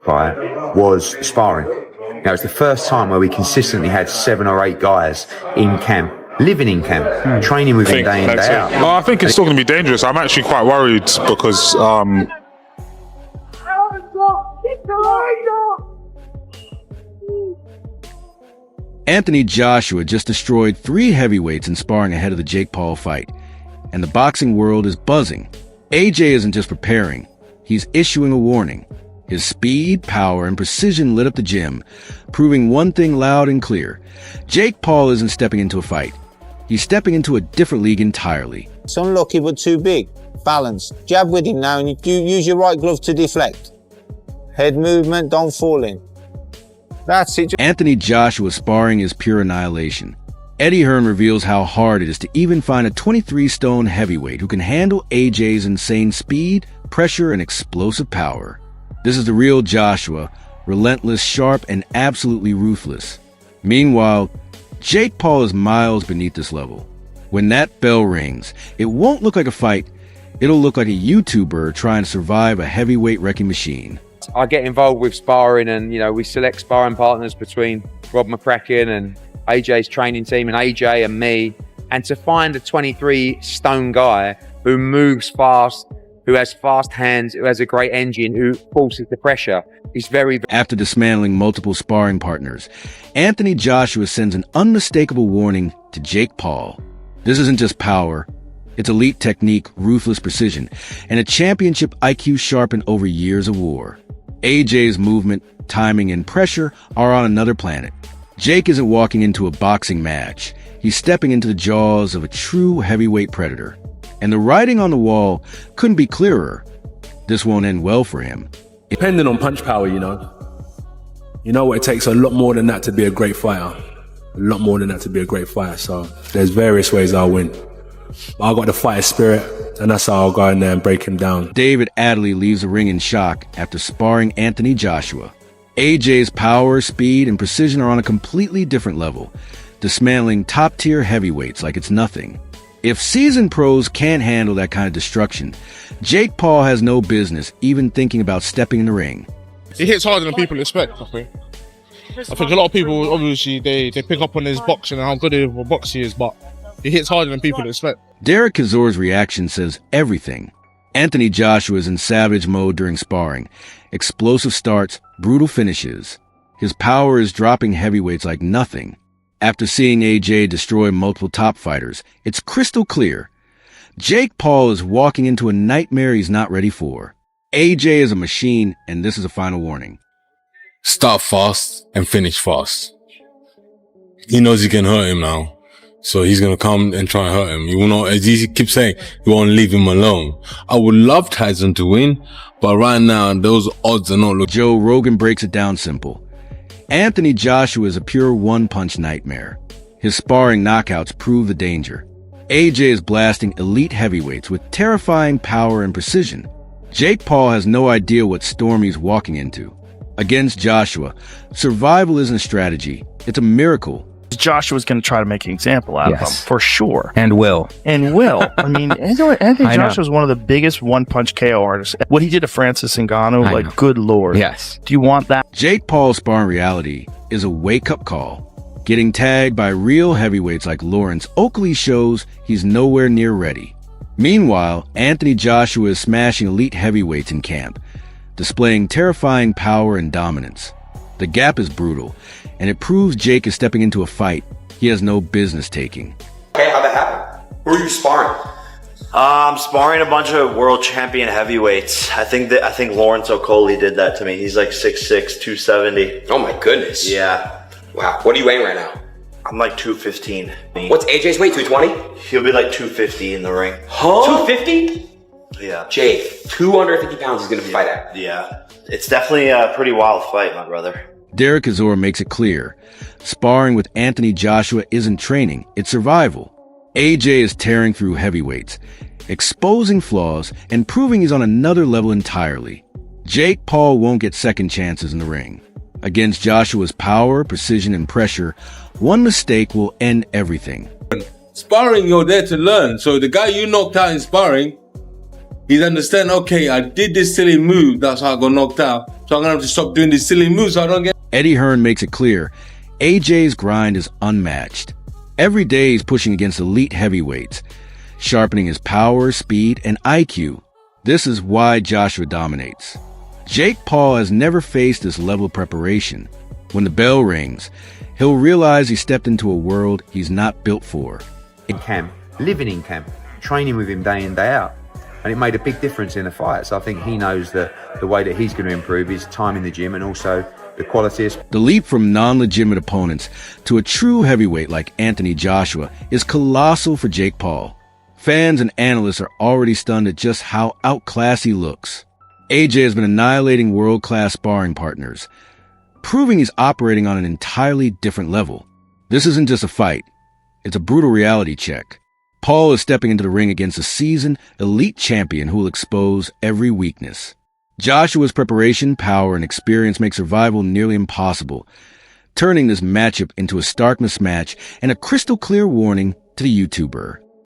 by was sparring. Now, it's the first time where we consistently had 7 or 8 guys in camp, living in camp, training with him day in, day out. I think it's still going to be dangerous. I'm actually quite worried because Anthony Joshua just destroyed 3 heavyweights in sparring ahead of the Jake Paul fight, and the boxing world is buzzing. AJ isn't just preparing, he's issuing a warning. His speed, power, and precision lit up the gym, proving one thing loud and clear. Jake Paul isn't stepping into a fight. He's stepping into a different league entirely. It's unlucky but too big. Balance. Jab with him now and you use your right glove to deflect. Head movement, don't fall in. That's it. Anthony Joshua's sparring is pure annihilation. Eddie Hearn reveals how hard it is to even find a 23-stone heavyweight who can handle AJ's insane speed, pressure, and explosive power. This is the real Joshua, relentless, sharp, and absolutely ruthless. Meanwhile, Jake Paul is miles beneath this level. When that bell rings, it won't look like a fight. It'll look like a YouTuber trying to survive a heavyweight wrecking machine. I get involved with sparring and, we select sparring partners between Rob McCracken and AJ's training team and AJ and me. And to find a 23-stone guy who moves fast, who has fast hands, who has a great engine, who forces the pressure, is very... After dismantling multiple sparring partners, Anthony Joshua sends an unmistakable warning to Jake Paul. This isn't just power. It's elite technique, ruthless precision, and a championship IQ sharpened over years of war. AJ's movement, timing, and pressure are on another planet. Jake isn't walking into a boxing match. He's stepping into the jaws of a true heavyweight predator. And the writing on the wall couldn't be clearer. This won't end well for him. Depending on punch power, you know what, it takes a lot more than that to be a great fighter. A lot more than that to be a great fighter. So there's various ways I'll win. I got the fighter spirit, and that's how I'll go in there and break him down. David Adley leaves the ring in shock after sparring Anthony Joshua. AJ's power, speed, and precision are on a completely different level, dismantling top-tier heavyweights like it's nothing. If seasoned pros can't handle that kind of destruction, Jake Paul has no business even thinking about stepping in the ring. he hits harder than people expect, I think. I think a lot of people, obviously, they pick up on his boxing and how good of a boxer he is, but he hits harder than people expect. Derek Kazor's reaction says everything. Anthony Joshua is in savage mode during sparring. Explosive starts, brutal finishes. His power is dropping heavyweights like nothing. After seeing AJ destroy multiple top fighters, it's crystal clear. Jake Paul is walking into a nightmare he's not ready for. AJ is a machine, and this is a final warning. Start fast and finish fast. He knows he can hurt him now. So he's going to come and try and hurt him. You will not, as he keeps saying, you won't leave him alone. I would love Tyson to win, but right now, those odds are not looking. Joe Rogan breaks it down simple. Anthony Joshua is a pure one-punch nightmare. His sparring knockouts prove the danger. AJ is blasting elite heavyweights with terrifying power and precision. Jake Paul has no idea what storm he's walking into. Against Joshua, survival isn't a strategy. It's a miracle. Joshua's going to try to make an example out of him, for sure. And will. I mean, Anthony Joshua is one of the biggest one-punch KO artists. What he did to Francis Ngannou, good lord. Yes. Do you want that? Jake Paul's sparring reality is a wake-up call. Getting tagged by real heavyweights like Lawrence Oakley shows he's nowhere near ready. Meanwhile, Anthony Joshua is smashing elite heavyweights in camp, displaying terrifying power and dominance. The gap is brutal, and it proves Jake is stepping into a fight he has no business taking. Okay, how'd that happen? Who are you sparring? I'm sparring a bunch of world champion heavyweights. I think Lawrence Oakley did that to me. He's like 6'6", 270. Oh my goodness. Yeah. Wow, what are you weighing right now? I'm like 215. What's AJ's weight, 220? He'll be like 250 in the ring. Huh? 250? Yeah. Jake, 250 pounds he's gonna fight at. Yeah. It's definitely a pretty wild fight, my brother. Derek Kazor makes it clear. Sparring with Anthony Joshua isn't training, it's survival. AJ is tearing through heavyweights, exposing flaws, and proving he's on another level entirely. Jake Paul won't get second chances in the ring. Against Joshua's power, precision, and pressure, one mistake will end everything. Sparring, you're there to learn. So the guy you knocked out in sparring, He's understanding, okay, I did this silly move, that's how I got knocked out. So I'm gonna have to stop doing this silly move so I don't get. Eddie Hearn makes it clear, AJ's grind is unmatched. Every day he's pushing against elite heavyweights, sharpening his power, speed, and IQ. This is why Joshua dominates. Jake Paul has never faced this level of preparation. When the bell rings, he'll realize he stepped into a world he's not built for. In camp, living in camp, training with him day in, day out. And it made a big difference in the fights. I think he knows the way that he's going to improve his time in the gym and also the quality of... The leap from non-legitimate opponents to a true heavyweight like Anthony Joshua is colossal for Jake Paul. Fans and analysts are already stunned at just how outclassed he looks. AJ has been annihilating world-class sparring partners, proving he's operating on an entirely different level. This isn't just a fight. It's a brutal reality check. Paul is stepping into the ring against a seasoned, elite champion who will expose every weakness. Joshua's preparation, power, and experience make survival nearly impossible, turning this matchup into a stark mismatch and a crystal clear warning to the YouTuber.